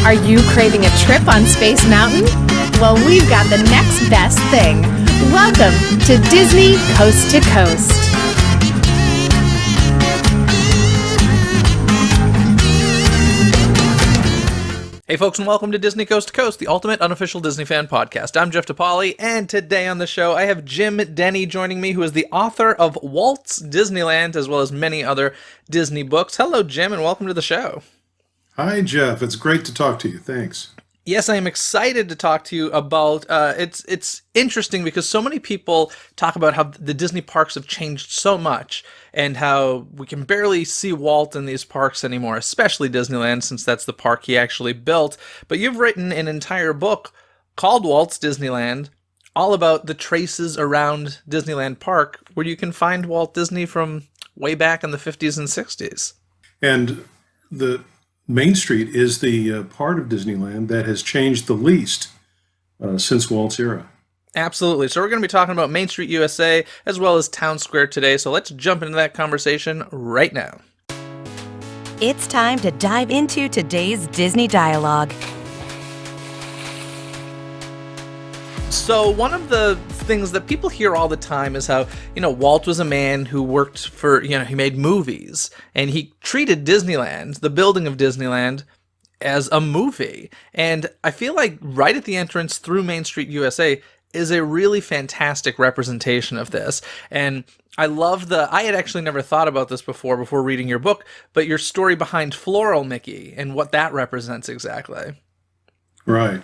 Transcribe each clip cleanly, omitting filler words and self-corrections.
Are you craving a trip on Space Mountain? Well, we've got the next best thing. Welcome to Disney Coast to Coast. Hey folks, and welcome to Disney Coast to Coast, the ultimate unofficial Disney fan podcast. I'm Jeff DePauli, and today on the show I have Jim Denney joining me, who is the author of Walt's Disneyland, as well as many other Disney books. Hello, Jim, and welcome to the show. Hi, Jeff. It's great to talk to you. Thanks. Yes, I am excited to talk to you about, it's interesting because so many people talk about how the Disney parks have changed so much and how we can barely see Walt in these parks anymore, especially Disneyland, since that's the park he actually built. But you've written an entire book called Walt's Disneyland, all about the traces around Disneyland Park, where you can find Walt Disney from way back in the 50s and 60s. And the Main Street is the part of Disneyland that has changed the least since Walt's era. Absolutely. So we're going to be talking about Main Street USA as well as Town Square today. So let's jump into that conversation right now. It's time to dive into today's Disney dialogue. So one of the things that people hear all the time is how, Walt was a man who worked for, he made movies, and he treated Disneyland, the building of Disneyland, as a movie. And I feel like right at the entrance through Main Street USA is a really fantastic representation of this. And I love I had actually never thought about this before reading your book, but your story behind Floral Mickey and what that represents exactly. Right.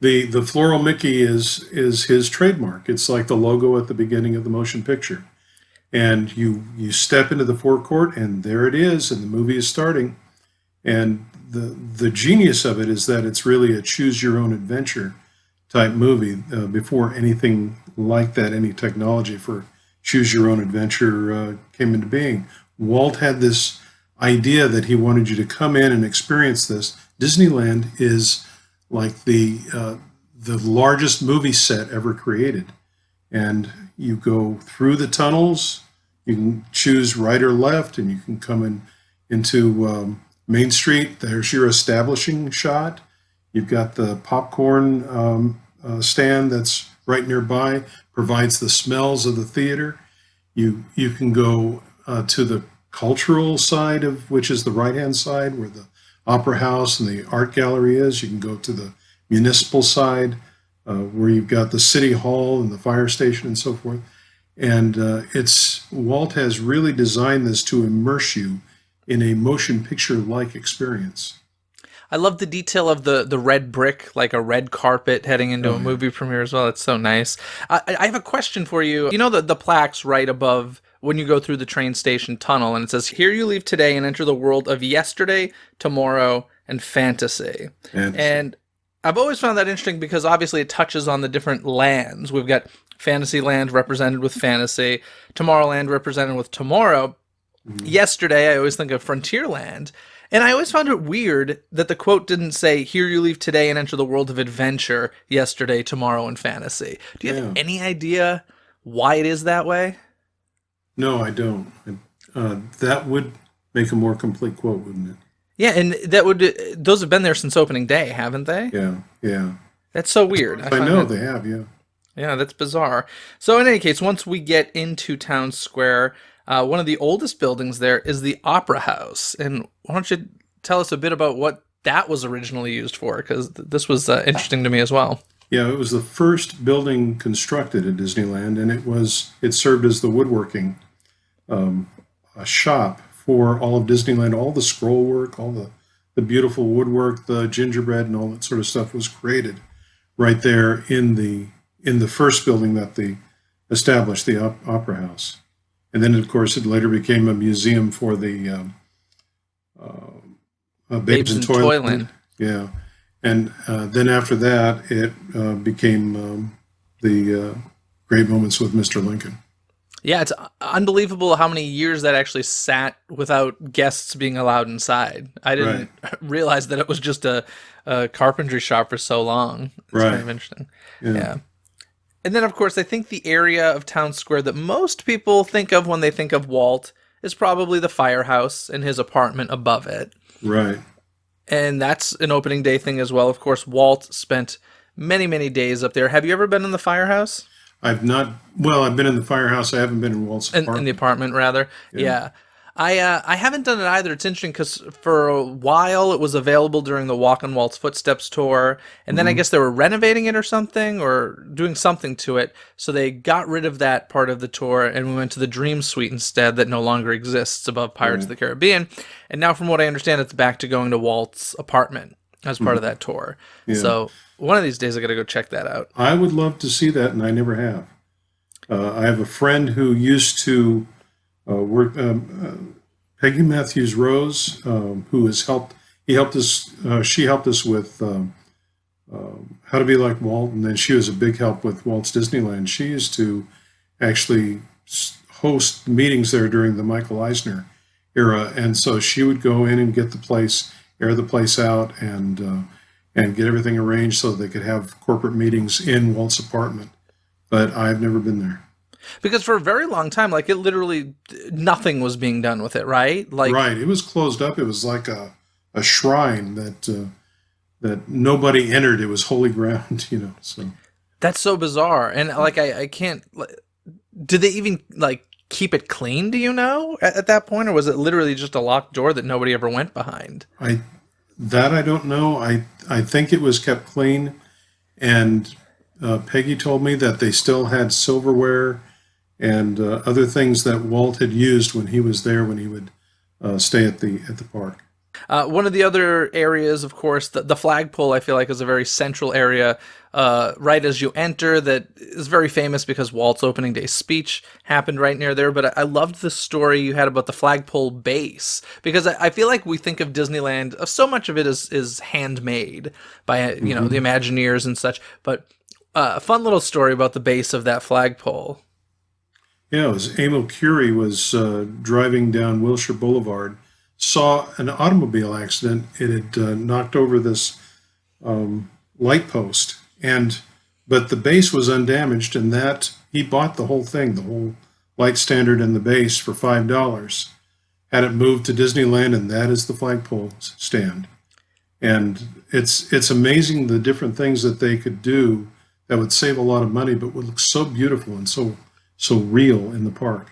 The Floral Mickey is his trademark. It's like the logo at the beginning of the motion picture. And you step into the forecourt, and there it is, and the movie is starting. And the genius of it is that it's really a choose-your-own-adventure type movie. Before anything like that, any technology for choose-your-own-adventure came into being, Walt had this idea that he wanted you to come in and experience this. Disneyland is like the largest movie set ever created. And you go through the tunnels, you can choose right or left, and you can come into Main Street. There's your establishing shot. You've got the popcorn stand that's right nearby, provides the smells of the theater. You can go to the cultural side, which is the right-hand side, where the Opera House and the art gallery is. You can go to the municipal side, where you've got the city hall and the fire station and so forth. And Walt has really designed this to immerse you in a motion picture-like experience. I love the detail of the red brick, like a red carpet heading into a movie premiere as well. It's so nice. I have a question for you. You know the plaques right above when you go through the train station tunnel, and it says, "Here you leave today and enter the world of yesterday, tomorrow, and fantasy." And I've always found that interesting because obviously it touches on the different lands. We've got Fantasyland represented with fantasy, Tomorrowland represented with tomorrow. Mm-hmm. Yesterday, I always think of Frontierland. And I always found it weird that the quote didn't say, "Here you leave today and enter the world of adventure, yesterday, tomorrow, and fantasy." Do you have any idea why it is that way? No, I don't. That would make a more complete quote, wouldn't it? Yeah, and those have been there since opening day, haven't they? Yeah. That's so weird. I know they have, yeah. Yeah, that's bizarre. So in any case, once we get into Town Square, one of the oldest buildings there is the Opera House. And why don't you tell us a bit about what that was originally used for? Because this was interesting to me as well. Yeah, it was the first building constructed at Disneyland, and it served as the woodworking a shop for all of Disneyland. All the scroll work, all the beautiful woodwork, the gingerbread, and all that sort of stuff was created right there in the first building that they established, the Opera House. And then, of course, it later became a museum for the Babes in Toyland. Yeah. And then after that, it became the Great Moments with Mr. Lincoln. Yeah, it's unbelievable how many years that actually sat without guests being allowed inside. I didn't realize that it was just a carpentry shop for so long. It's kind of interesting. Yeah. And then, of course, I think the area of Town Square that most people think of when they think of Walt is probably the firehouse and his apartment above it. Right. And that's an opening day thing as well. Of course, Walt spent many, many days up there. Have you ever been in the firehouse? I've not. Well, I've been in the firehouse. I haven't been in Walt's apartment. In the apartment, rather. Yeah. I haven't done it either. It's interesting because for a while it was available during the Walk on Walt's Footsteps tour, and then I guess they were renovating it or something, or doing something to it, so they got rid of that part of the tour, and we went to the Dream Suite instead, that no longer exists above Pirates of the Caribbean, and now from what I understand, it's back to going to Walt's apartment as part of that tour. Yeah. So one of these days I got to go check that out. I would love to see that, and I never have. I have a friend who used to work. Peggy Matthews Rose, who has helped. He helped us. She helped us with How to Be Like Walt, and then she was a big help with Walt's Disneyland. She used to actually host meetings there during the Michael Eisner era, and so she would go in and get the place, air the place out, and get everything arranged so that they could have corporate meetings in Walt's apartment. But I've never been there. Because for a very long time, like, it literally, nothing was being done with it, right? Like, right. It was closed up. It was like a shrine that nobody entered. It was holy ground, so. That's so bizarre. And like, I can't, did they even like keep it clean? Do you know at that point? Or was it literally just a locked door that nobody ever went behind? I don't know. I think it was kept clean, and Peggy told me that they still had silverware and other things that Walt had used when he was there, when he would stay at the park. One of the other areas, of course, the flagpole, I feel like, is a very central area right as you enter, that is very famous because Walt's opening day speech happened right near there. But I loved the story you had about the flagpole base, because I feel like we think of Disneyland, so much of it is handmade by the Imagineers and such. But a fun little story about the base of that flagpole. Yeah, it was Emil Curie was driving down Wilshire Boulevard, saw an automobile accident. It had knocked over this light post, but the base was undamaged, and that he bought the whole thing, the whole light standard and the base, for $5. Had it moved to Disneyland, and that is the flagpole stand. And it's amazing the different things that they could do that would save a lot of money, but would look so beautiful and so real in the park.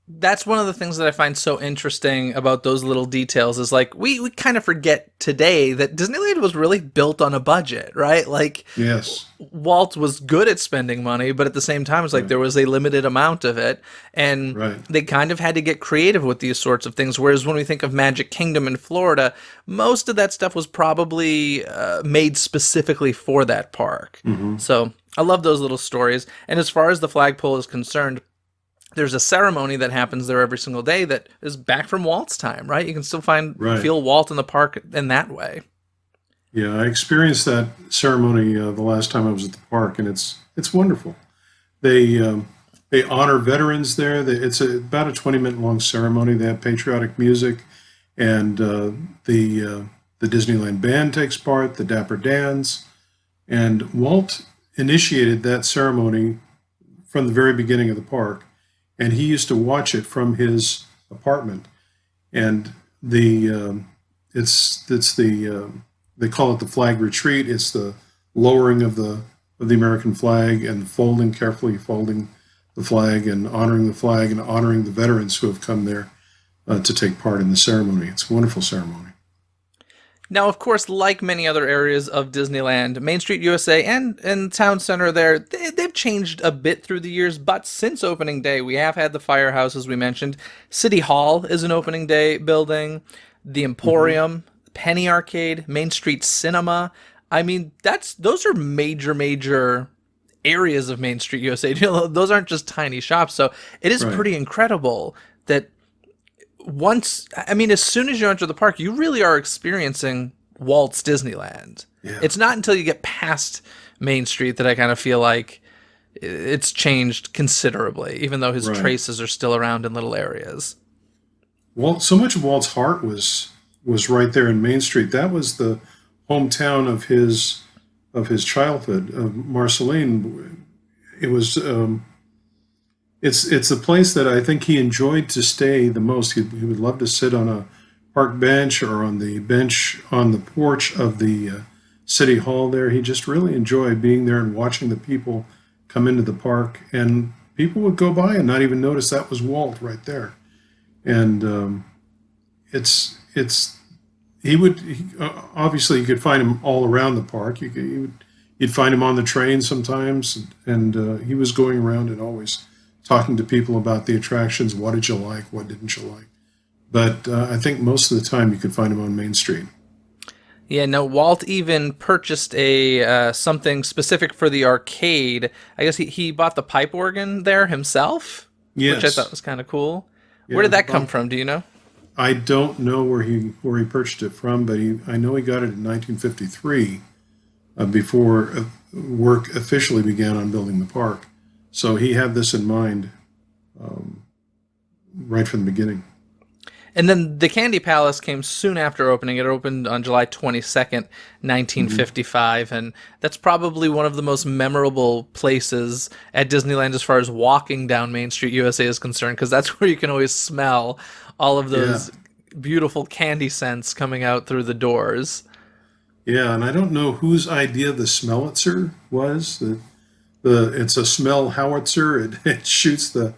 That's one of the things that I find so interesting about those little details, is like, we kind of forget today that Disneyland was really built on a budget, right? Like, yes, Walt was good at spending money, but at the same time, it's like there was a limited amount of it, and they kind of had to get creative with these sorts of things. Whereas when we think of Magic Kingdom in Florida, most of that stuff was probably made specifically for that park. So I love those little stories. And as far as the flagpole is concerned, there's a ceremony that happens there every single day that is back from Walt's time, right? You can still feel Walt in the park in that way. Yeah, I experienced that ceremony the last time I was at the park, and it's wonderful. They honor veterans there. It's about a 20-minute long ceremony. They have patriotic music, and the Disneyland band takes part, the Dapper Dans, and Walt initiated that ceremony from the very beginning of the park. And he used to watch it from his apartment, and they call it the flag retreat. It's the lowering of the American flag and carefully folding the flag and honoring the flag and honoring the veterans who have come there to take part in the ceremony. It's a wonderful ceremony. Now, of course, like many other areas of Disneyland, Main Street USA and Town Center there, they've changed a bit through the years, but since opening day, we have had the Firehouse, as we mentioned. City Hall is an opening day building, the Emporium, Penny Arcade, Main Street Cinema. I mean, those are major areas of Main Street USA. Those aren't just tiny shops, so it is pretty incredible that as soon as you enter the park, you really are experiencing Walt's Disneyland. Yeah. It's not until you get past Main Street that I kind of feel like it's changed considerably, even though his traces are still around in little areas. So much of Walt's heart was right there in Main Street. That was the hometown of his childhood, of Marceline. It was. It's a place that I think he enjoyed to stay the most. He would love to sit on a park bench or on the bench on the porch of the city hall there. He just really enjoyed being there and watching the people come into the park. And people would go by and not even notice that was Walt right there. And obviously you could find him all around the park. You'd find him on the train sometimes, and he was going around and always talking to people about the attractions. What did you like? What didn't you like? But I think most of the time you could find him on Main Street. Yeah, no, Walt even purchased a something specific for the arcade. I guess he bought the pipe organ there himself, Yes. which I thought was kind of cool. Yeah, Where did that come from? Do you know? I don't know where he purchased it from, but I know he got it in 1953, before work officially began on building the park. So he had this in mind right from the beginning. And then the Candy Palace came soon after opening. It opened on July 22nd, 1955, and that's probably one of the most memorable places at Disneyland as far as walking down Main Street USA is concerned, because that's where you can always smell all of those beautiful candy scents coming out through the doors. Yeah, and I don't know whose idea the smellitzer was. It's a smell howitzer. It shoots the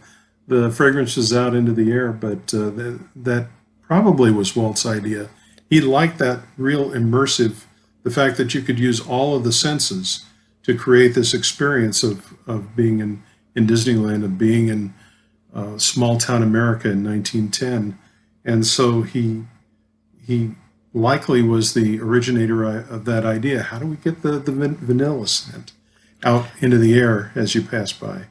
fragrances out into the air, but that probably was Walt's idea. He liked that real immersive, the fact that you could use all of the senses to create this experience of being in Disneyland, of being in small town America in 1910. And so he likely was the originator of that idea. How do we get the vanilla scent out into the air as you pass by?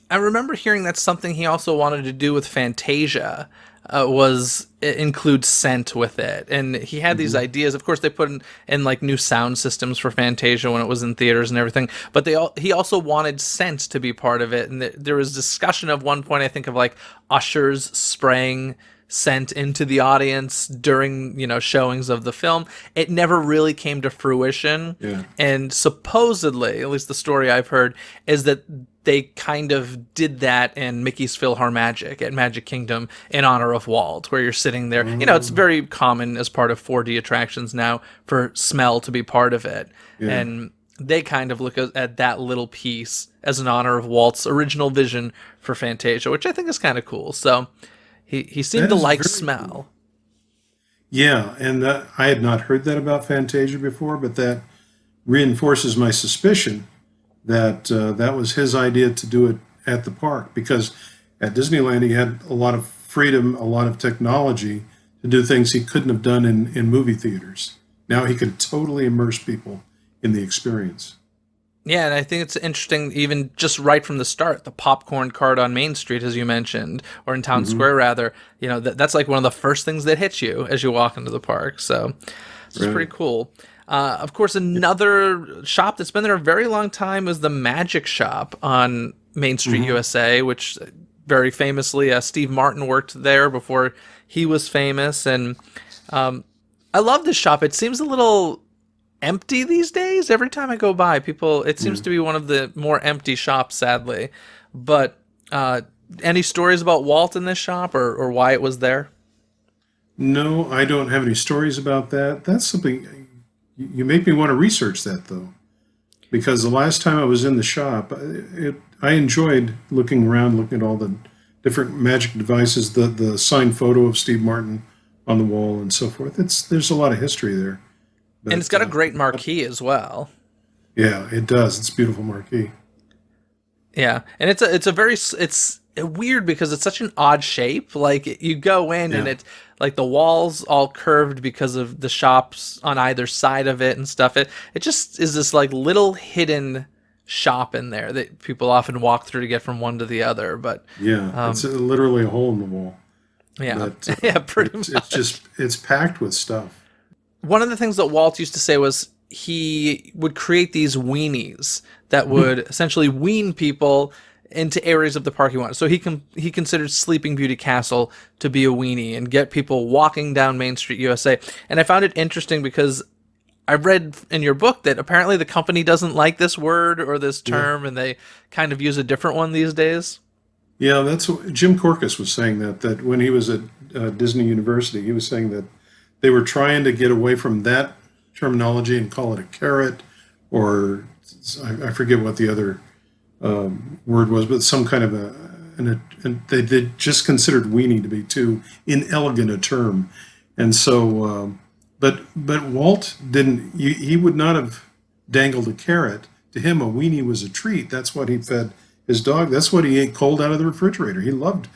I remember hearing that's something he also wanted to do with Fantasia, was include scent with it. And he had these ideas. Of course, they put in like new sound systems for Fantasia when it was in theaters and everything. But he also wanted scent to be part of it. And there was discussion at one point, I think, of like ushers spraying scent into the audience during, showings of the film. It never really came to fruition. Yeah. And supposedly, at least the story I've heard, is that they kind of did that in Mickey's PhilharMagic at Magic Kingdom in honor of Walt, where you're sitting there. It's very common as part of 4D attractions now for smell to be part of it. Yeah. And they kind of look at that little piece as an honor of Walt's original vision for Fantasia, which I think is kind of cool. So he seemed to like smell. Cool. Yeah, and I had not heard that about Fantasia before, but that reinforces my suspicion that that was his idea to do it at the park, because at Disneyland he had a lot of freedom, a lot of technology to do things he couldn't have done in movie theaters. Now he could totally immerse people in the experience. Yeah, and I think it's interesting, even just right from the start, the popcorn cart on Main Street, as you mentioned, or in Town Square, rather, that's like one of the first things that hits you as you walk into the park. So it's pretty cool. Of course, another shop that's been there a very long time is the Magic Shop on Main Street, USA, which very famously Steve Martin worked there before he was famous. And I love this shop. It seems a little empty these days. Every time I go by, it seems to be one of the more empty shops, sadly. But any stories about Walt in this shop or why it was there? No, I don't have any stories about that. That's something... You make me want to research that, though, because the last time I was in the shop, I enjoyed looking around, looking at all the different magic devices, the signed photo of Steve Martin on the wall and so forth. There's a lot of history there. But, and it's got a great marquee as well. Yeah, it does. It's a beautiful marquee. Yeah, and it's weird because it's such an odd shape. Like you go in and it's like the walls all curved because of the shops on either side of it and stuff. It just is this like little hidden shop in there that people often walk through to get from one to the other. But yeah, it's literally a hole in the wall. Yeah, But, yeah, pretty much. It's packed with stuff. One of the things that Walt used to say was he would create these weenies that would essentially wean people into areas of the park he wanted. So he considered Sleeping Beauty Castle to be a weenie and get people walking down Main Street USA. And I found it interesting because I read in your book that apparently the company doesn't like this word or this term, and they kind of use a different one these days. Yeah, that's what Jim Corcus was saying, that when he was at Disney University, he was saying that they were trying to get away from that terminology and call it a carrot, or I forget what the other word was, but some kind of they just considered weenie to be too inelegant a term, and so but Walt didn't. He would not have dangled a carrot. To him, a weenie was a treat. That's what he fed his dog. That's what he ate cold out of the refrigerator. He loved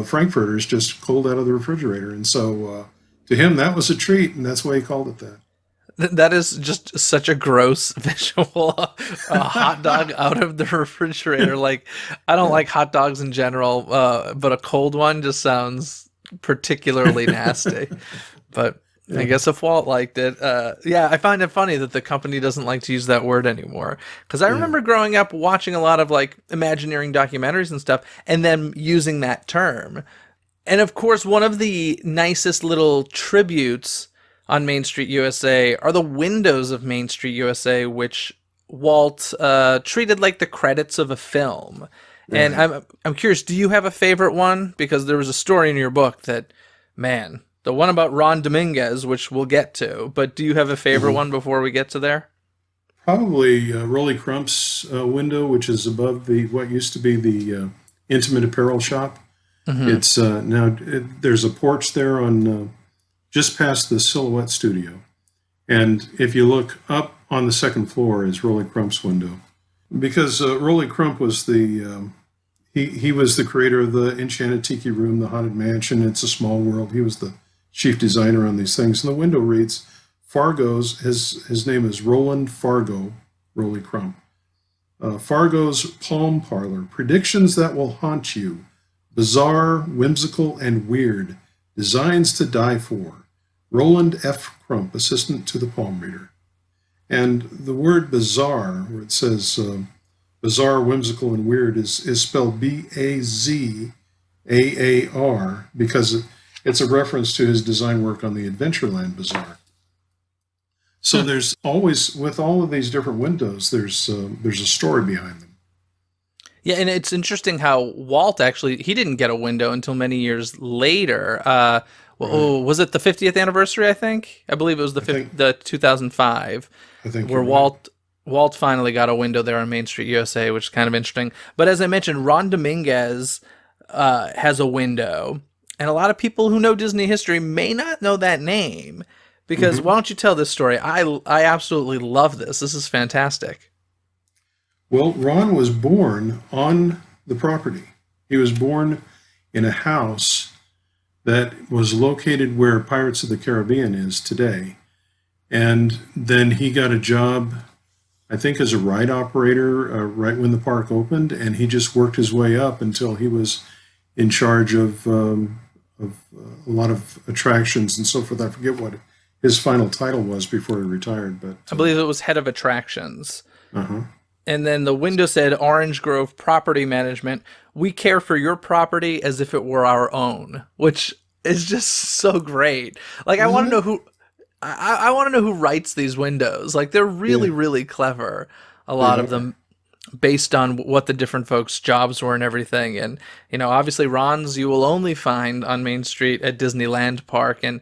frankfurters just cold out of the refrigerator, and so to him that was a treat, and that's why he called it that. That is just such a gross visual. A hot dog out of the refrigerator. Like, I don't like hot dogs in general, but a cold one just sounds particularly nasty. But I guess if Walt liked it, yeah, I find it funny that the company doesn't like to use that word anymore. Because I remember growing up watching a lot of like Imagineering documentaries and stuff, and then using that term. And of course, one of the nicest little tributes on Main Street USA are the windows of Main Street USA, which Walt treated like the credits of a film. And I'm curious, do you have a favorite one? Because there was a story in your book that, man, the one about Ron Dominguez, which we'll get to, but do you have a favorite one before we get to there? Probably Rolly Crump's window, which is above what used to be the intimate apparel shop. It's now there's a porch there on just past the Silhouette Studio, and if you look up on the second floor is Rolly Crump's window, because Rolly Crump was he was the creator of the Enchanted Tiki Room, the Haunted Mansion, It's a Small World. He was the chief designer on these things, and the window reads Fargo's. His name is Roland Fargo, Rolly Crump. Fargo's Palm Parlor, predictions that will haunt you, bizarre, whimsical, and weird, designs to die for. Roland F. Crump, assistant to the palm reader. And the word bizarre, where it says bizarre, whimsical, and weird, is spelled Bazaar, because it's a reference to his design work on the Adventureland Bazaar. So there's always, with all of these different windows, there's a story behind them. Yeah, and it's interesting how Walt actually, he didn't get a window until many years later. Was it the 50th anniversary, I think? I believe it was the 2005, I think where Walt finally got a window there on Main Street USA, which is kind of interesting. But as I mentioned, Ron Dominguez has a window, and a lot of people who know Disney history may not know that name, because why don't you tell this story? I absolutely love this. This is fantastic. Well, Ron was born on the property. He was born in a house that was located where Pirates of the Caribbean is today. And then he got a job, I think, as a ride operator right when the park opened, and he just worked his way up until he was in charge of a lot of attractions and so forth. I forget what his final title was before he retired, but I believe it was head of attractions. And then the window said, Orange Grove Property Management. We care for your property as if it were our own, which is just so great. Like, I want to know who, I want to know who writes these windows. Like, they're really, really clever. A lot of them based on what the different folks' jobs were and everything. And, you know, obviously Ron's you will only find on Main Street at Disneyland Park. And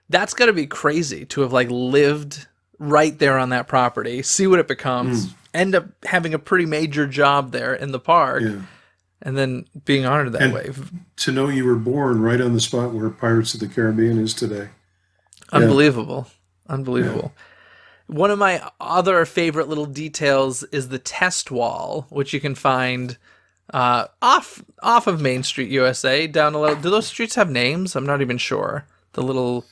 that's got to be crazy to have like lived right there on that property, see what it becomes, end up having a pretty major job there in the park, and then being honored that way. To know you were born right on the spot where Pirates of the Caribbean is today. Unbelievable. Unbelievable. One of my other favorite little details is the test wall, which you can find off of Main Street USA, down a little. Do those streets have names? I'm not even sure. The little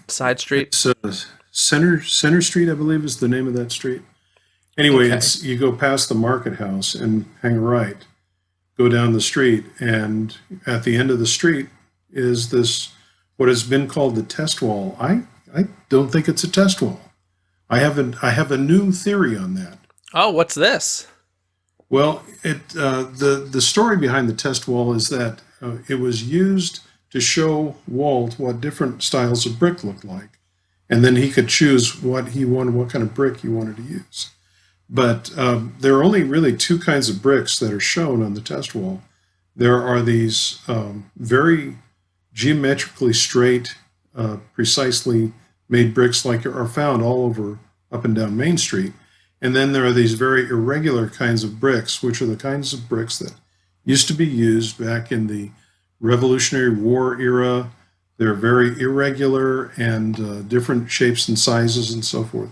side street. It's Center Street, I believe, is the name of that street. Anyway, it's you go past the market house and hang a right, go down the street, and at the end of the street is this what has been called the test wall. I don't think it's a test wall. I have a new theory on that. Oh, what's this? Well, the story behind the test wall is that it was used to show Walt what different styles of brick looked like, and then he could choose what he wanted, what kind of brick he wanted to use. But there are only really two kinds of bricks that are shown on the test wall. there are these very geometrically straight, precisely made bricks like are found all over up and down Main Street. And then there are these very irregular kinds of bricks, which are the kinds of bricks that used to be used back in the Revolutionary War era. They're very irregular and different shapes and sizes and so forth.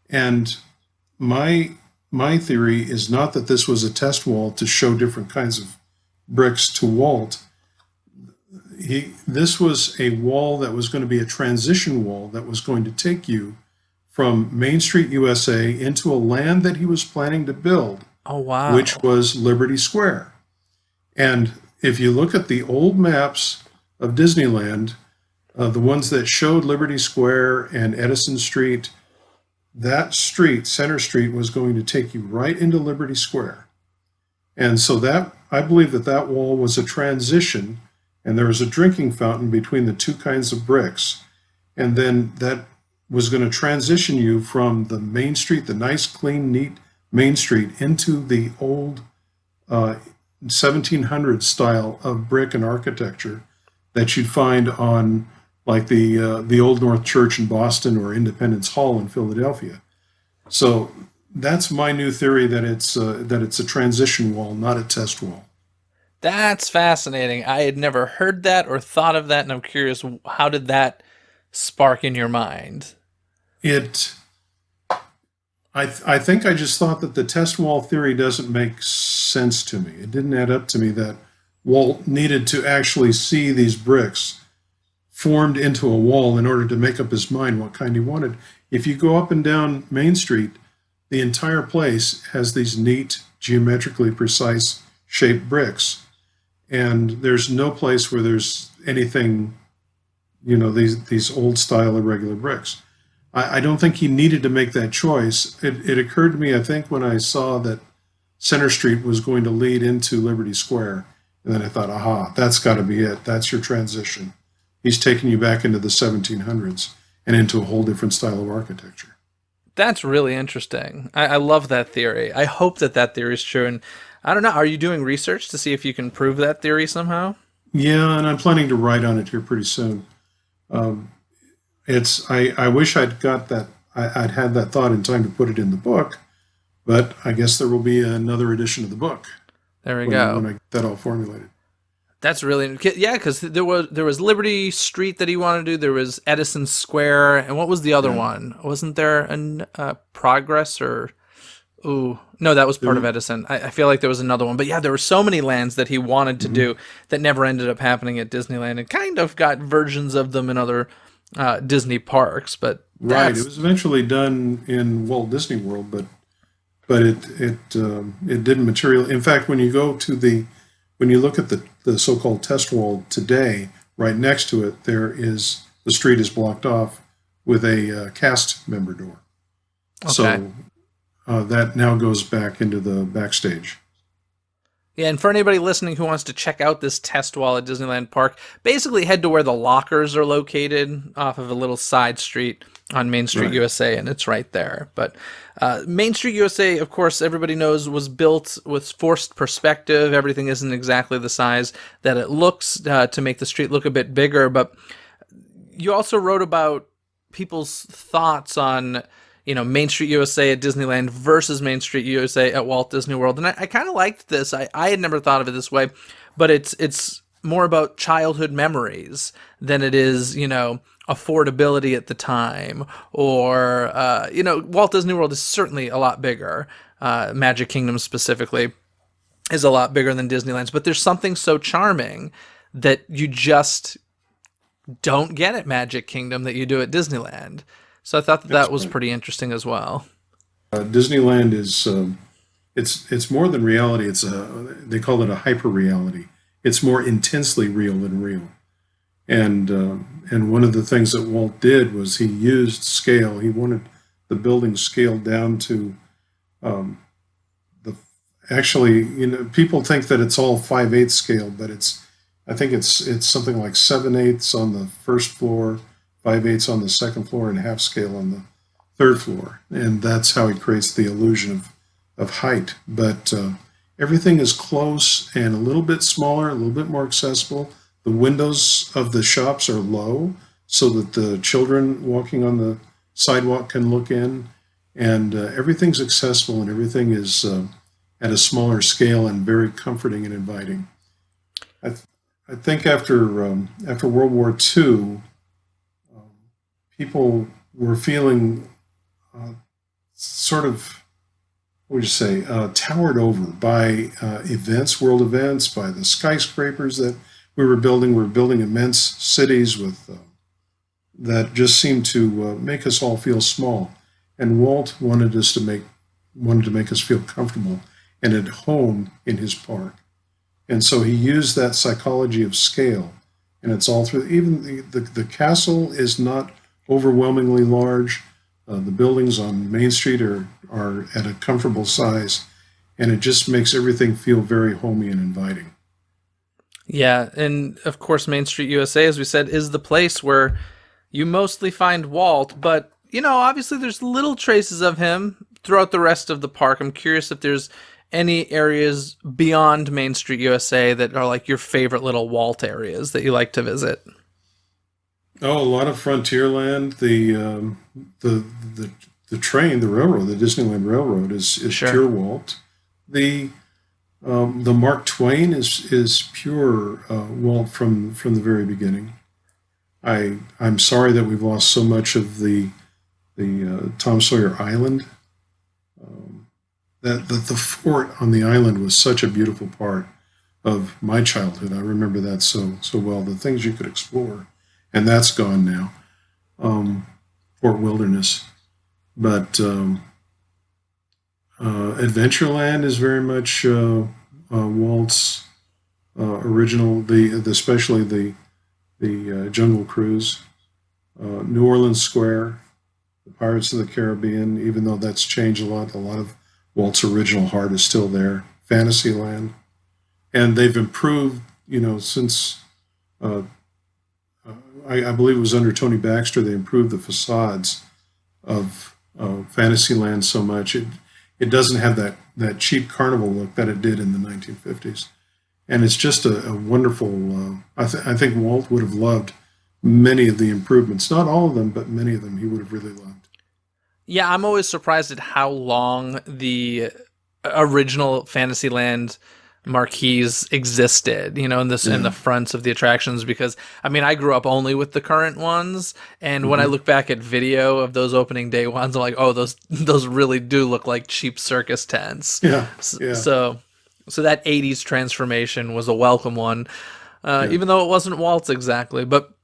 And my theory is not that this was a test wall to show different kinds of bricks to Walt. This was a wall that was going to be a transition wall that was going to take you from Main Street, USA, into a land that he was planning to build. Oh, wow. Which was Liberty Square. And if you look at the old maps of Disneyland, the ones that showed Liberty Square and Edison Street, that street, Center Street, was going to take you right into Liberty Square. And so that, I believe that wall was a transition, and there was a drinking fountain between the two kinds of bricks. And then that was going to transition you from the Main Street, the nice, clean, neat Main Street, into the old 1700s style of brick and architecture that you'd find on like the Old North Church in Boston or Independence Hall in Philadelphia. So that's my new theory, that it's a transition wall, not a test wall. That's fascinating. I had never heard that or thought of that, and I'm curious, how did that spark in your mind? I think I just thought that the test wall theory doesn't make sense to me. It didn't add up to me that Walt needed to actually see these bricks formed into a wall in order to make up his mind what kind he wanted. If you go up and down Main Street, the entire place has these neat, geometrically precise shaped bricks. And there's no place where there's anything, these old style irregular bricks. I don't think he needed to make that choice. It occurred to me, I think, when I saw that Center Street was going to lead into Liberty Square. And then I thought, aha, that's got to be it. That's your transition. He's taking you back into the 1700s and into a whole different style of architecture. That's really interesting. I love that theory. I hope that theory is true. And I don't know, are you doing research to see if you can prove that theory somehow? Yeah, and I'm planning to write on it here pretty soon. I wish I'd got that. I'd had that thought in time to put it in the book, but I guess there will be another edition of the book. There we go. When I get that all formulated. That's really, yeah, because there was Liberty Street that he wanted to do. There was Edison Square, and what was the other one? Wasn't there a Progress or? Ooh, no, that was part of Edison. I feel like there was another one, but yeah, there were so many lands that he wanted to do that never ended up happening at Disneyland, and kind of got versions of them in other Disney parks. But right, it was eventually done in Walt Disney World, but it didn't material. In fact, when you look at the so-called test wall today, right next to it, the street is blocked off with a cast member door. Okay. So that now goes back into the backstage. Yeah, and for anybody listening who wants to check out this test wall at Disneyland Park, basically head to where the lockers are located off of a little side street on Main Street, USA, and it's right there. But Main Street, USA, of course, everybody knows, was built with forced perspective. Everything isn't exactly the size that it looks to make the street look a bit bigger. But you also wrote about people's thoughts on Main Street USA at Disneyland versus Main Street USA at Walt Disney World. And I kind of liked this. I had never thought of it this way, but it's more about childhood memories than it is, affordability at the time, or, Walt Disney World is certainly a lot bigger. Magic Kingdom specifically is a lot bigger than Disneyland's, but there's something so charming that you just don't get at Magic Kingdom that you do at Disneyland. So I thought that was pretty interesting as well. Disneyland is it's more than reality. They call it a hyper reality. It's more intensely real than real. And one of the things that Walt did was he used scale. He wanted the building scaled down to people think that it's all 5/8 scale, but I think it's something like 7/8 on the first floor, 5/8 on the second floor, and half scale on the third floor. And that's how he creates the illusion of height. But everything is close and a little bit smaller, a little bit more accessible. The windows of the shops are low so that the children walking on the sidewalk can look in, and everything's accessible and everything is at a smaller scale and very comforting and inviting. I think after World War II, people were feeling sort of, what would you say, towered over by events, world events, by the skyscrapers that we were building. We were building immense cities with that just seemed to make us all feel small. And Walt wanted to make us feel comfortable and at home in his park. And so he used that psychology of scale, and it's all through. Even the castle is not overwhelmingly large. The buildings on Main Street are at a comfortable size, and it just makes everything feel very homey and inviting. Yeah, and of course, Main Street USA, as we said, is the place where you mostly find Walt, but, obviously there's little traces of him throughout the rest of the park. I'm curious if there's any areas beyond Main Street USA that are like your favorite little Walt areas that you like to visit. Oh, a lot of Frontierland. The train, the railroad, the Disneyland Railroad is Sure. pure Walt. The Mark Twain is pure Walt from the very beginning. I'm sorry that we've lost so much of the Tom Sawyer Island. That the fort on the island was such a beautiful part of my childhood. I remember that so well. The things you could explore, and that's gone now. Fort Wilderness, but Adventureland is very much Walt's original. Especially the Jungle Cruise, New Orleans Square, the Pirates of the Caribbean. Even though that's changed a lot of Walt's original heart is still there. Fantasyland, and they've improved. Since I believe it was under Tony Baxter, they improved the facades of Fantasyland so much it doesn't have that cheap carnival look that it did in the 1950s, and it's just a wonderful. I think Walt would have loved many of the improvements, not all of them, but many of them he would have really loved. Yeah, I'm always surprised at how long the original Fantasyland marquees existed, in the fronts of the attractions, because I grew up only with the current ones, and when I look back at video of those opening day ones, I'm like, oh, those really do look like cheap circus tents. Yeah. So that 80s transformation was a welcome one, even though it wasn't Walt's exactly. But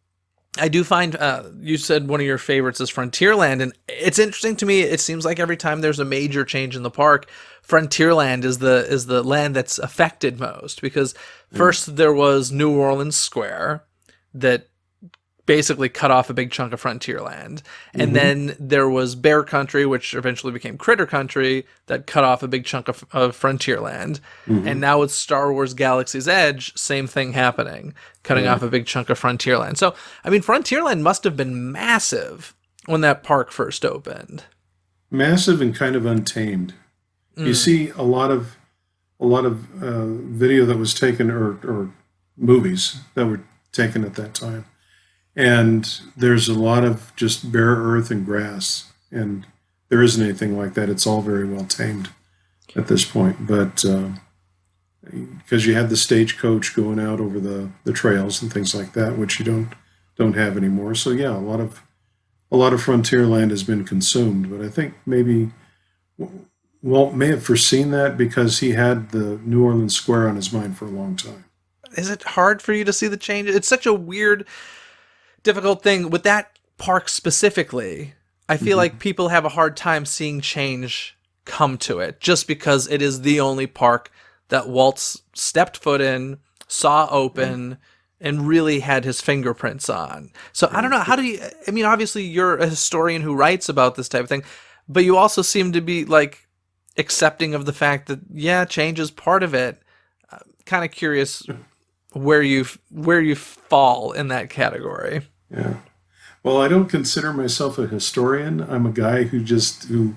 I do find, you said one of your favorites is Frontierland, and it's interesting to me. It seems like every time there's a major change in the park, Frontierland is the land that's affected most, because first there was New Orleans Square that basically cut off a big chunk of Frontierland, and then there was Bear Country, which eventually became Critter Country, that cut off a big chunk of Frontierland, and now with Star Wars Galaxy's Edge, same thing happening, cutting off a big chunk of Frontierland. So, Frontierland must have been massive when that park first opened. Massive and kind of untamed. You see a lot of video that was taken or movies that were taken at that time. And there's a lot of just bare earth and grass, and there isn't anything like that. It's all very well tamed at this point. But because you had the stagecoach going out over the trails and things like that, which you don't have anymore. So yeah, a lot of Frontierland has been consumed. But I think maybe Walt may have foreseen that because he had the New Orleans Square on his mind for a long time. Is it hard for you to see the change? It's such a weird, difficult thing with that park specifically. I feel like people have a hard time seeing change come to it, just because it is the only park that Walt stepped foot in, saw open, and really had his fingerprints on. So I don't know, how do you, obviously you're a historian who writes about this type of thing, but you also seem to be like accepting of the fact that, yeah, change is part of it. Kind of curious where you fall in that category. Yeah. Well, I don't consider myself a historian. I'm a guy who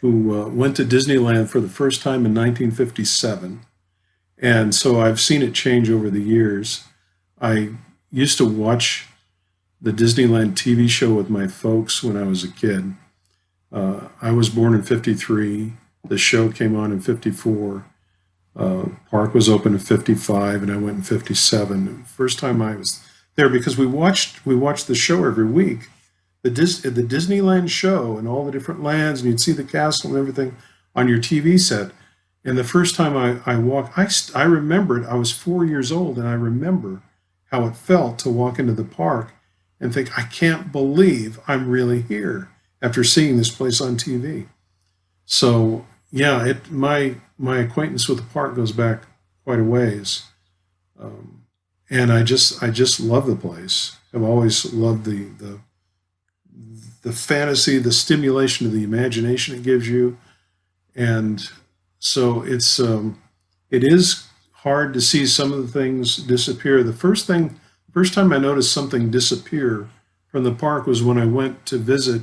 who went to Disneyland for the first time in 1957. And so I've seen it change over the years. I used to watch the Disneyland TV show with my folks when I was a kid. I was born in 53. The show came on in 54. Park was open in 55, and I went in 57. First time I was there, because we watched the show every week, the Disneyland show and all the different lands, and you'd see the castle and everything on your TV set. And the first time I walked, I remembered, I was 4 years old, and I remember how it felt to walk into the park and think, I can't believe I'm really here after seeing this place on TV. So yeah, my acquaintance with the park goes back quite a ways, and I just love the place. I've always loved the fantasy, the stimulation of the imagination it gives you, and so it is hard to see some of the things disappear. The first time I noticed something disappear from the park was when I went to visit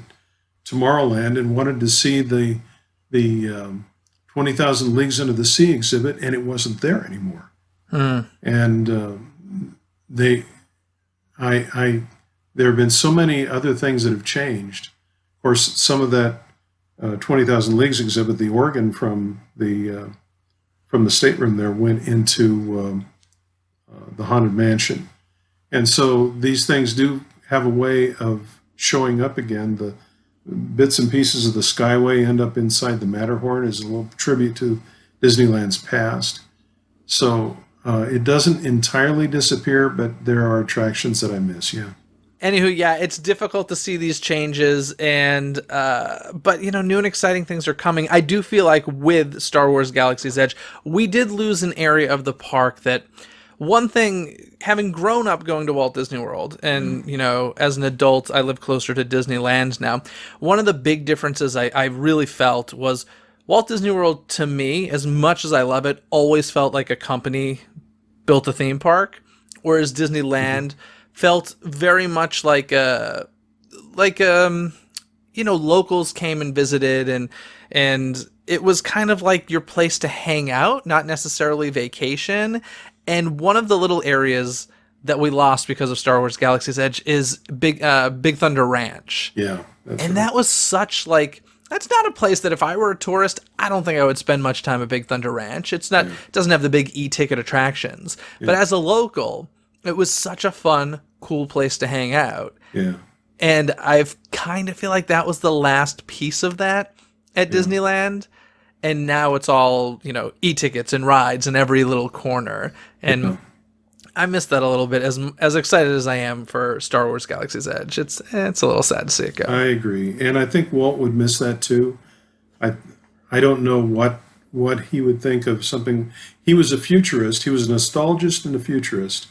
Tomorrowland and wanted to see the 20,000 Leagues Under the Sea exhibit, and it wasn't there anymore. And there have been so many other things that have changed. Of course, some of that 20,000 Leagues exhibit, the organ from the stateroom there went into the Haunted Mansion. And so these things do have a way of showing up again. The bits and pieces of the Skyway end up inside the Matterhorn as a little tribute to Disneyland's past. So it doesn't entirely disappear, but there are attractions that I miss, yeah. Anywho, yeah, it's difficult to see these changes, and but new and exciting things are coming. I do feel like with Star Wars Galaxy's Edge, we did lose an area of the park that, one thing, having grown up going to Walt Disney World, and as an adult, I live closer to Disneyland now. One of the big differences I really felt was Walt Disney World, to me, as much as I love it, always felt like a company built a theme park, whereas Disneyland felt very much like locals came and visited, and it was kind of like your place to hang out, not necessarily vacation. And one of the little areas that we lost because of Star Wars Galaxy's Edge is Big Thunder Ranch. Yeah. That was such that's not a place that if I were a tourist, I don't think I would spend much time at Big Thunder Ranch. It doesn't have the big e-ticket attractions. Yeah. But as a local, it was such a fun, cool place to hang out. Yeah. And I've kind of feel like that was the last piece of that at Disneyland. And now it's all, e-tickets and rides in every little corner. And I miss that a little bit. As excited as I am for Star Wars Galaxy's Edge, it's a little sad to see it go. I agree. And I think Walt would miss that too. I don't know what he would think of something. He was a futurist. He was a nostalgist and a futurist.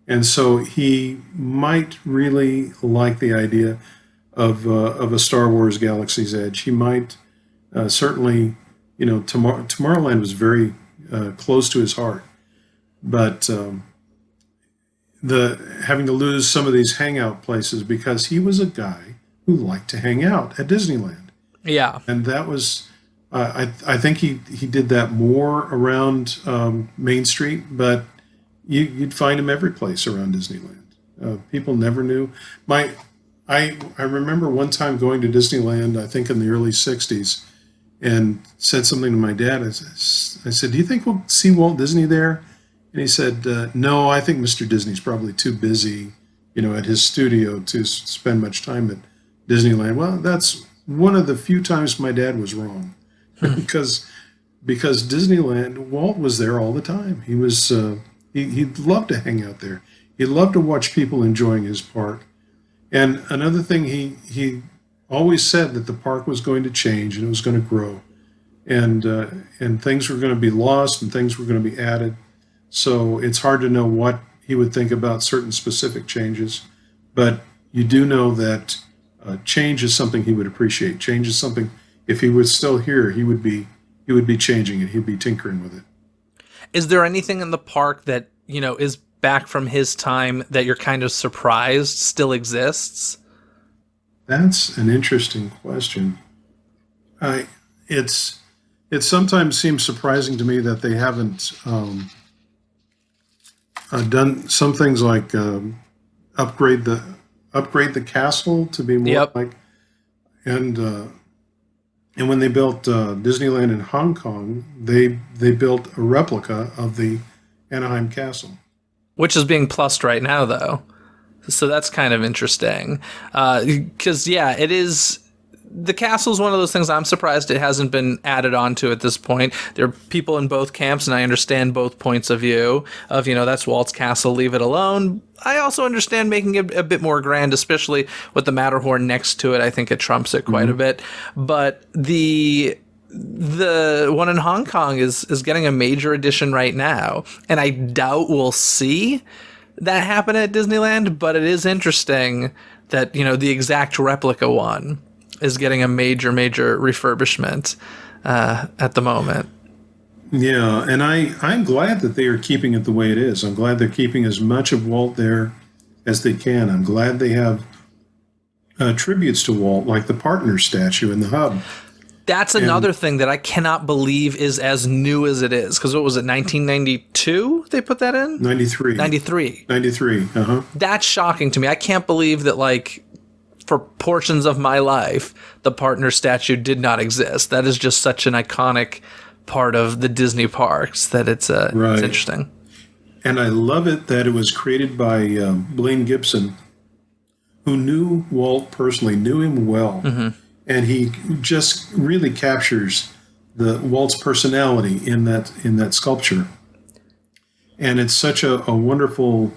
And so he might really like the idea of a Star Wars Galaxy's Edge. He might certainly... Tomorrowland was very close to his heart, but having to lose some of these hangout places, because he was a guy who liked to hang out at Disneyland. Yeah, and that was I think he did that more around Main Street, but you'd find him every place around Disneyland. People never knew. I remember one time going to Disneyland, I think in the early '60s. And said something to my dad. I said, do you think we'll see Walt Disney there? And he said, no, I think Mr. Disney's probably too busy, at his studio to spend much time at Disneyland. Well, that's one of the few times my dad was wrong. because Disneyland, Walt was there all the time. He was, he'd love to hang out there. He loved to watch people enjoying his park. And another thing he always said that the park was going to change and it was going to grow, and things were going to be lost and things were going to be added. So it's hard to know what he would think about certain specific changes, but you do know that change is something he would appreciate. Change is something, if he was still here, he would be changing it. He'd be tinkering with it. Is there anything in the park that is back from his time that you're kind of surprised still exists? That's an interesting question. it sometimes seems surprising to me that they haven't done some things like upgrade the castle to be more Yep. like, and when they built Disneyland in Hong Kong, they built a replica of the Anaheim Castle. Which is being plussed right now, though. So that's kind of interesting. Because, it is... The castle is one of those things I'm surprised it hasn't been added onto at this point. There are people in both camps, and I understand both points of view of, that's Walt's castle, leave it alone. I also understand making it a bit more grand, especially with the Matterhorn next to it. I think it trumps it quite a bit. But the one in Hong Kong is getting a major addition right now, and I doubt we'll see that happen at Disneyland, but it is interesting that, the exact replica one is getting a major refurbishment at the moment. Yeah, and I'm glad that they are keeping it the way it is. I'm glad they're keeping as much of Walt there as they can. I'm glad they have tributes to Walt, like the partner statue in the hub. That's another thing that I cannot believe is as new as it is. Because what was it, 1992 they put that in? 93. 93. 93, uh-huh. That's shocking to me. I can't believe that, for portions of my life, the partner statue did not exist. That is just such an iconic part of the Disney parks that it's interesting. And I love it that it was created by Blaine Gibson, who knew Walt personally, knew him well. Mm-hmm. And he just really captures Walt's personality in that sculpture. And it's such a wonderful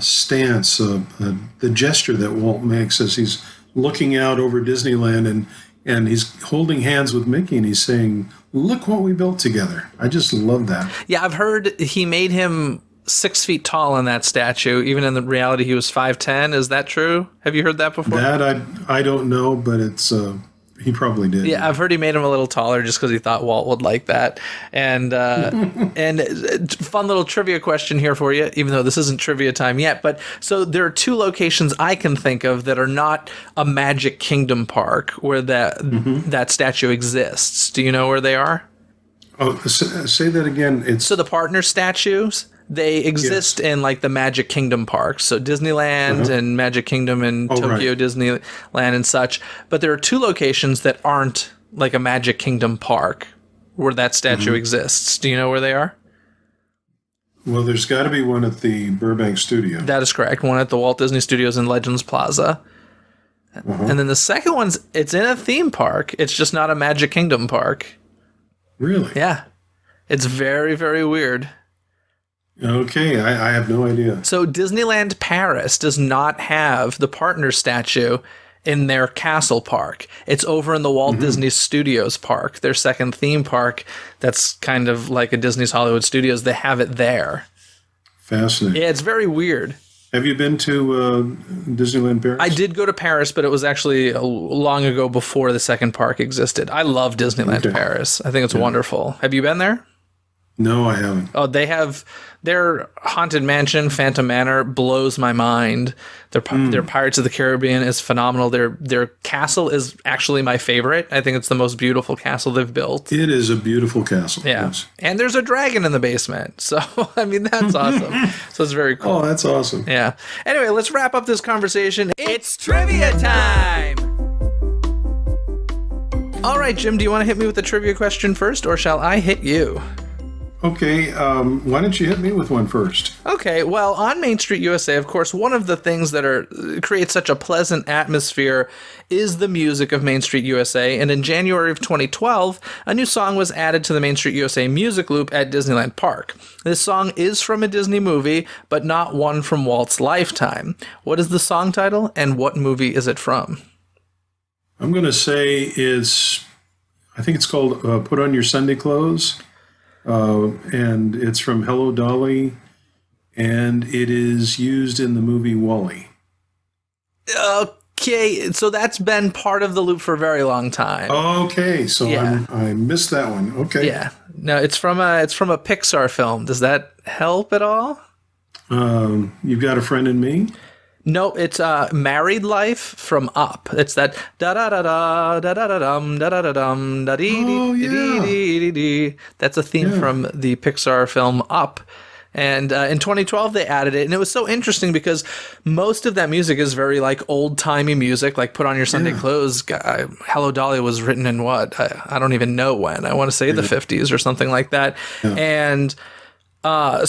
stance, the gesture that Walt makes as he's looking out over Disneyland and he's holding hands with Mickey and he's saying, "Look what we built together." I just love that. Yeah, I've heard he made him 6 feet tall in that statue. Even in the reality, he was 5'10". Is that true? Have you heard that before? That I don't know, but it's he probably did. Yeah, I've heard he made him a little taller just because he thought Walt would like that. And and fun little trivia question here for you, even though this isn't trivia time yet. But so there are two locations I can think of that are not a Magic Kingdom park where that statue exists. Do you know where they are? Oh, say that again. So the partner statues, they exist in the Magic Kingdom parks. So Disneyland and Magic Kingdom and Tokyo Disneyland and such. But there are two locations that aren't like a Magic Kingdom park where that statue exists. Do you know where they are? Well, there's got to be one at the Burbank Studio. That is correct. One at the Walt Disney Studios in Legends Plaza. And then the second one's, it's in a theme park. It's just not a Magic Kingdom park. Really? Yeah. It's very, very weird. Okay, I have no idea. So Disneyland Paris does not have the partner statue in their castle park. It's over in the Walt Disney Studios park, their second theme park that's kind of like a Disney's Hollywood Studios. They have it there. Fascinating. Yeah, it's very weird. Have you been to Disneyland Paris? I did go to Paris, but it was actually long ago before the second park existed. I love Disneyland Paris. I think it's wonderful. Have you been there? No, I haven't. Oh, they have their Haunted Mansion, Phantom Manor blows my mind. Their Pirates of the Caribbean is phenomenal. Their castle is actually my favorite. I think it's the most beautiful castle they've built. It is a beautiful castle. Yeah. Yes. And there's a dragon in the basement. So, I mean, that's awesome. So it's very cool. Oh, that's awesome. Yeah. Anyway, let's wrap up this conversation. It's trivia time! All right, Jim, do you want to hit me with the trivia question first, or shall I hit you? Okay, why don't you hit me with one first? Okay, well, on Main Street USA, of course, one of the things that creates such a pleasant atmosphere is the music of Main Street USA, and in January of 2012, a new song was added to the Main Street USA music loop at Disneyland Park. This song is from a Disney movie, but not one from Walt's lifetime. What is the song title, and what movie is it from? I'm going to say I think it's called Put On Your Sunday Clothes. And it's from Hello Dolly, and it is used in the movie WALL-E. Okay, so that's been part of the loop for a very long time. Okay, so I missed that one. Okay. Yeah. No, it's from a Pixar film. Does that help at all? You've Got a Friend in Me? No, it's Married Life from Up. It's that da da da da da da da dum da da da dum da dee Oh, dee dee yeah. dee dee dee. That's a theme Yeah. from the Pixar film Up. And in 2012 they added it, and it was so interesting because most of that music is very like old timey music, like put on your Sunday clothes. Hello Dolly was written in what? I don't even know when. I want to say the 50s or something like that. Yeah. And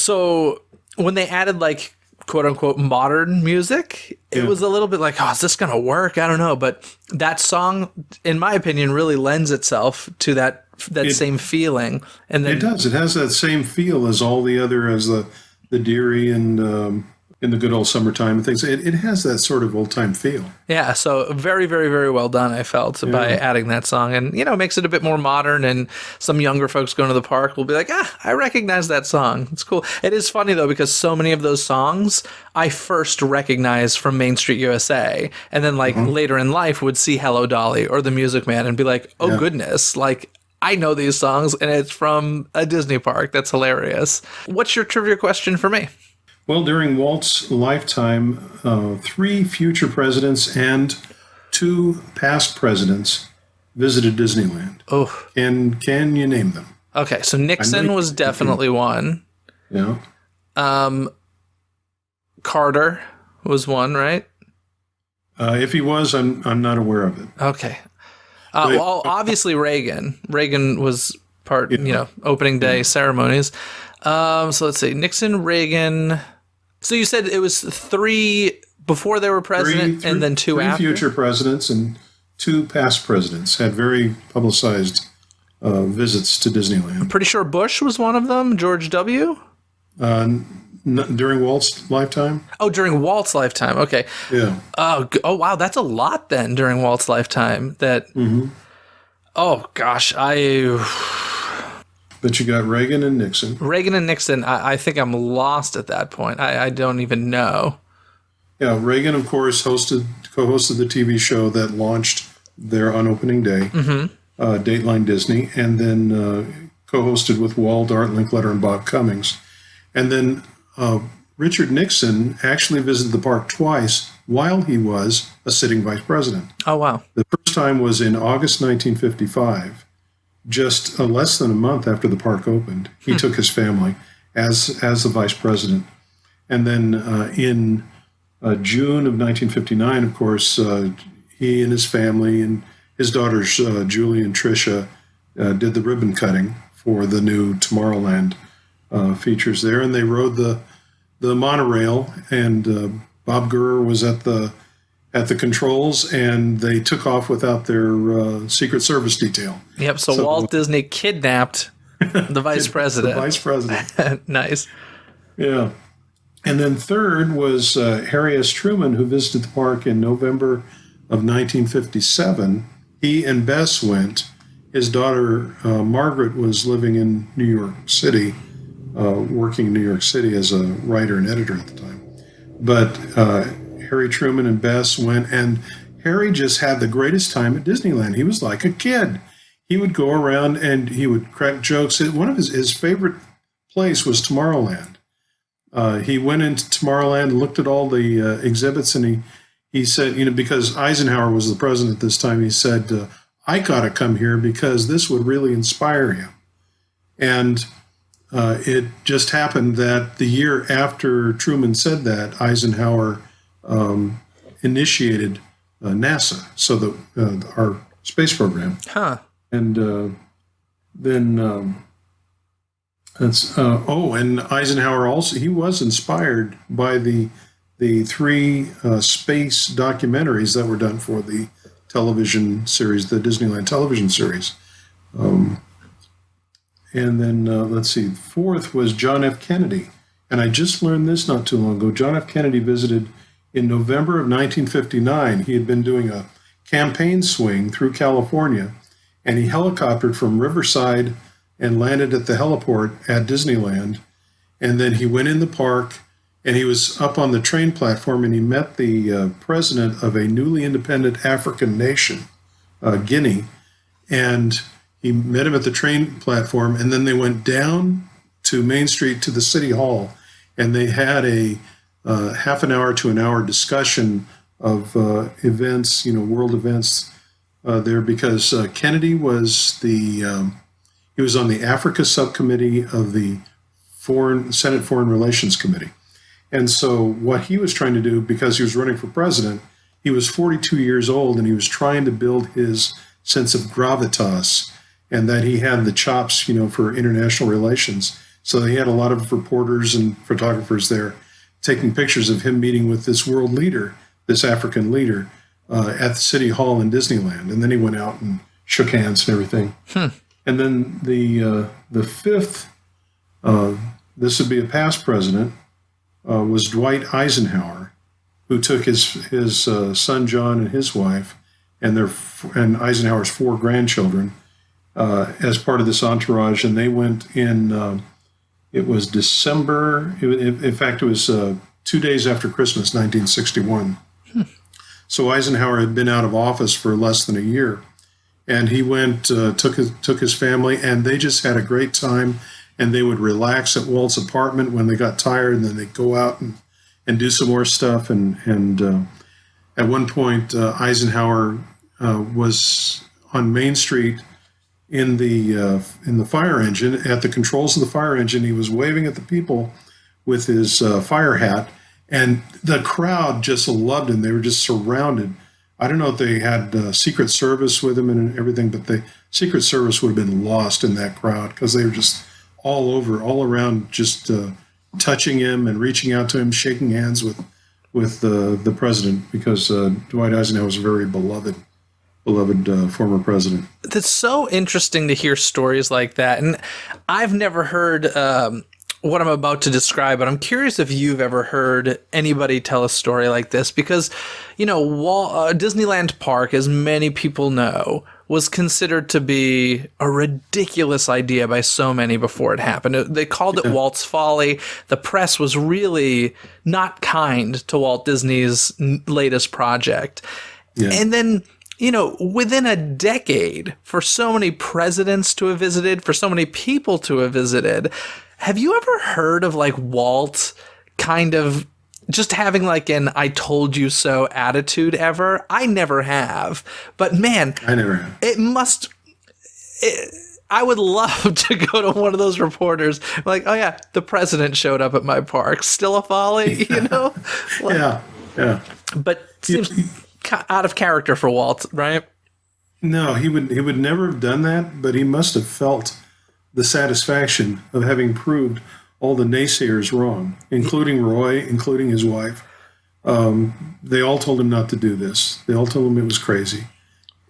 so when they added like quote unquote modern music, it was a little bit like, oh, is this going to work? I don't know. But that song, in my opinion, really lends itself to that same feeling. And then It does. It has that same feel as all the other, as the Deary and in the Good Old Summertime and things. It has that sort of old time feel. yeah, so very, very, very well done, I felt, by adding that song. And, makes it a bit more modern, and some younger folks going to the park will be like, I recognize that song. It's cool. It is funny, though, because so many of those songs I first recognized from Main Street USA, and then, like, later in life would see Hello Dolly or The Music Man and be like, oh, goodness, like, I know these songs, and it's from a Disney park. That's hilarious. What's your trivia question for me? Well, during Walt's lifetime, 3 future presidents and 2 past presidents visited Disneyland. Oh, Can you name them? okay. So Nixon was definitely one. Yeah. Carter was one, right? If he was, I'm not aware of it. Okay. Well, obviously Reagan. Reagan was part, opening day ceremonies. So let's see. Nixon, Reagan. So you said it was 3 before they were president, and then 2 after? 3 future presidents and 2 past presidents had very publicized visits to Disneyland. Pretty sure Bush was one of them. George W. During Walt's lifetime? Oh, during Walt's lifetime. Okay. Yeah. Oh, wow. That's a lot then during Walt's lifetime. That. Oh gosh, But you got Reagan and Nixon. Reagan and Nixon. I think I'm lost at that point. I don't even know. Yeah, Reagan, of course, co-hosted the TV show that launched there on opening day, Dateline Disney, and then co-hosted with Walt, Art Linkletter, and Bob Cummings. And then Richard Nixon actually visited the park twice while he was a sitting vice president. Oh, wow. The first time was in August 1955, just less than a month after the park opened. He took his family as the vice president. And then in June of 1959, of course, he and his family and his daughters, Julie and Tricia, did the ribbon cutting for the new Tomorrowland features there. And they rode the monorail, and Bob Gurr was at the controls, and they took off without their Secret Service detail. Yep. So Walt Disney kidnapped the vice president. The vice president. Nice. Yeah. And then third was Harry S. Truman, who visited the park in November of 1957. He and Bess went. His daughter, Margaret, was living in New York City, working in New York City as a writer and editor at the time. But Harry Truman and Bess went, and Harry just had the greatest time at Disneyland. He was like a kid. He would go around and he would crack jokes. One of his favorite place was Tomorrowland. He went into Tomorrowland, looked at all the exhibits, and he said, because Eisenhower was the president at this time, he said, I got to come here because this would really inspire you. And it just happened that the year after Truman said that, Eisenhower initiated NASA, so that our space program. Huh. And then and Eisenhower also, he was inspired by the 3 space documentaries that were done for the television series, the Disneyland television series. And then let's see, fourth was John F. Kennedy. And I just learned this not too long ago. John F. Kennedy visited in November of 1959. He had been doing a campaign swing through California, and he helicoptered from Riverside and landed at the heliport at Disneyland. And then he went in the park, and he was up on the train platform, and he met the president of a newly independent African nation, Guinea. And he met him at the train platform, and then they went down to Main Street to the City Hall, and they had a half an hour to an hour discussion of events, world events there, because Kennedy was he was on the Africa subcommittee of the Senate Foreign Relations Committee. And so what he was trying to do, because he was running for president, he was 42 years old, and he was trying to build his sense of gravitas, and that he had the chops, for international relations. So he had a lot of reporters and photographers there taking pictures of him meeting with this world leader, this African leader, at the City Hall in Disneyland. And then he went out and shook hands and everything. And then the fifth, this would be a past president, was Dwight Eisenhower, who took his son John and his wife and Eisenhower's 4 grandchildren as part of this entourage, and they went in. It was December. In fact, it was 2 days after Christmas, 1961. So Eisenhower had been out of office for less than a year, and he went, took his family, and they just had a great time. And they would relax at Walt's apartment when they got tired, and then they'd go out and do some more stuff. And at one point, Eisenhower was on Main Street in the fire engine, at the controls of the fire engine. He was waving at the people with his fire hat, and the crowd just loved him. They were just surrounded. I don't know if they had Secret Service with him and everything, but the Secret Service would have been lost in that crowd, because they were just all around, just touching him and reaching out to him, shaking hands with the president, because Dwight Eisenhower was a very beloved former president. It's so interesting to hear stories like that, and I've never heard what I'm about to describe, but I'm curious if you've ever heard anybody tell a story like this, because Disneyland Park, as many people know, was considered to be a ridiculous idea by so many before it happened. They called it Walt's folly. The press was really not kind to Walt Disney's latest project. Yeah. And then, within a decade, for so many presidents to have visited, for so many people to have visited, have you ever heard of Walt kind of just having an "I told you so" attitude ever? I never have, but man, I never have. I would love to go to one of those reporters, oh yeah, the president showed up at my park. Still a folly, Yeah. But seems out of character for Walt, right? No, he would never have done that, but he must have felt the satisfaction of having proved all the naysayers wrong, including Roy, including his wife. They all told him not to do this. They all told him it was crazy.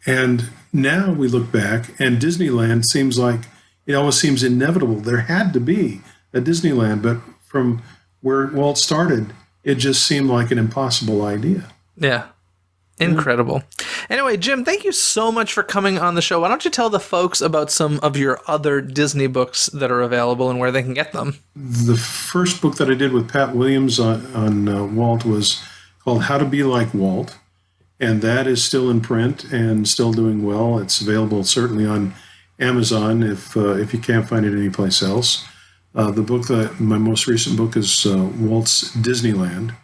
And now we look back, and Disneyland seems like it almost seems inevitable. There had to be a Disneyland, but from where Walt started, it just seemed like an impossible idea. Yeah. Incredible. Anyway, Jim, thank you so much for coming on the show. Why don't you tell the folks about some of your other Disney books that are available and where they can get them? The first book that I did with Pat Williams on Walt was called How to Be Like Walt, and that is still in print and still doing well. It's available certainly on Amazon if you can't find it anyplace else. My most recent book is Walt's Disneyland.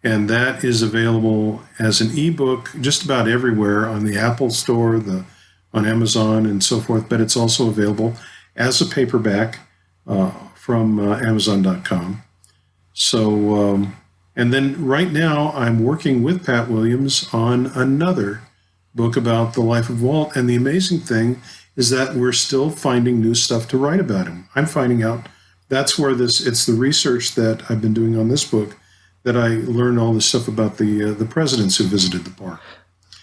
And that is available as an ebook just about everywhere, on the Apple Store, on Amazon, and so forth. But it's also available as a paperback from Amazon.com. So, and then right now I'm working with Pat Williams on another book about the life of Walt. And the amazing thing is that we're still finding new stuff to write about him. I'm finding out that's where it's the research that I've been doing on this book that I learned all this stuff about the presidents who visited the park.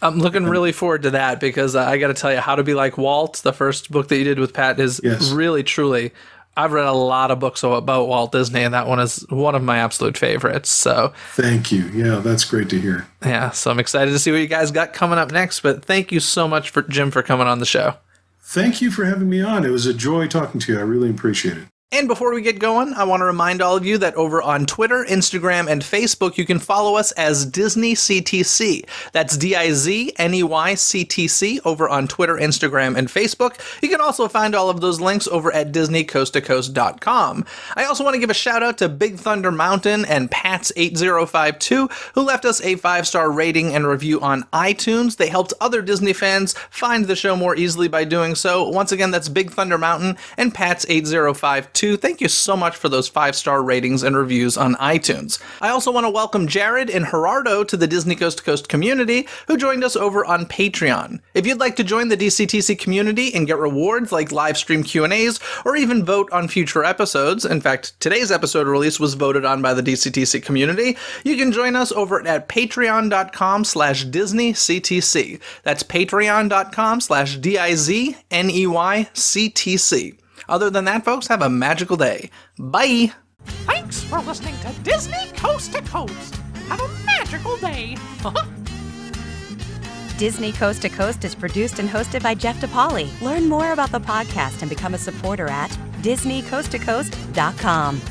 I'm looking really forward to that, because I got to tell you, How to Be Like Walt, the first book that you did with Pat, is really, truly, I've read a lot of books about Walt Disney, and that one is one of my absolute favorites. So thank you. Yeah, that's great to hear. Yeah, so I'm excited to see what you guys got coming up next, but thank you so much, Jim, for coming on the show. Thank you for having me on. It was a joy talking to you. I really appreciate it. And before we get going, I want to remind all of you that over on Twitter, Instagram, and Facebook, you can follow us as Disney CTC. That's DIZNEYCTC over on Twitter, Instagram, and Facebook. You can also find all of those links over at DisneyCoastToCoast.com. I also want to give a shout out to Big Thunder Mountain and Pats8052, who left us a 5-star rating and review on iTunes. They helped other Disney fans find the show more easily by doing so. Once again, that's Big Thunder Mountain and Pats8052. Thank you so much for those 5-star ratings and reviews on iTunes. I also want to welcome Jared and Gerardo to the Disney Coast to Coast community, who joined us over on Patreon. If you'd like to join the DCTC community and get rewards like live stream Q&As or even vote on future episodes, in fact, today's episode release was voted on by the DCTC community, you can join us over at patreon.com/DisneyCTC. That's patreon.com/DIZNEYCTC. Other than that, folks, have a magical day. Bye! Thanks for listening to Disney Coast to Coast. Have a magical day. Disney Coast to Coast is produced and hosted by Jeff DePauli. Learn more about the podcast and become a supporter at DisneyCoastToCoast.com.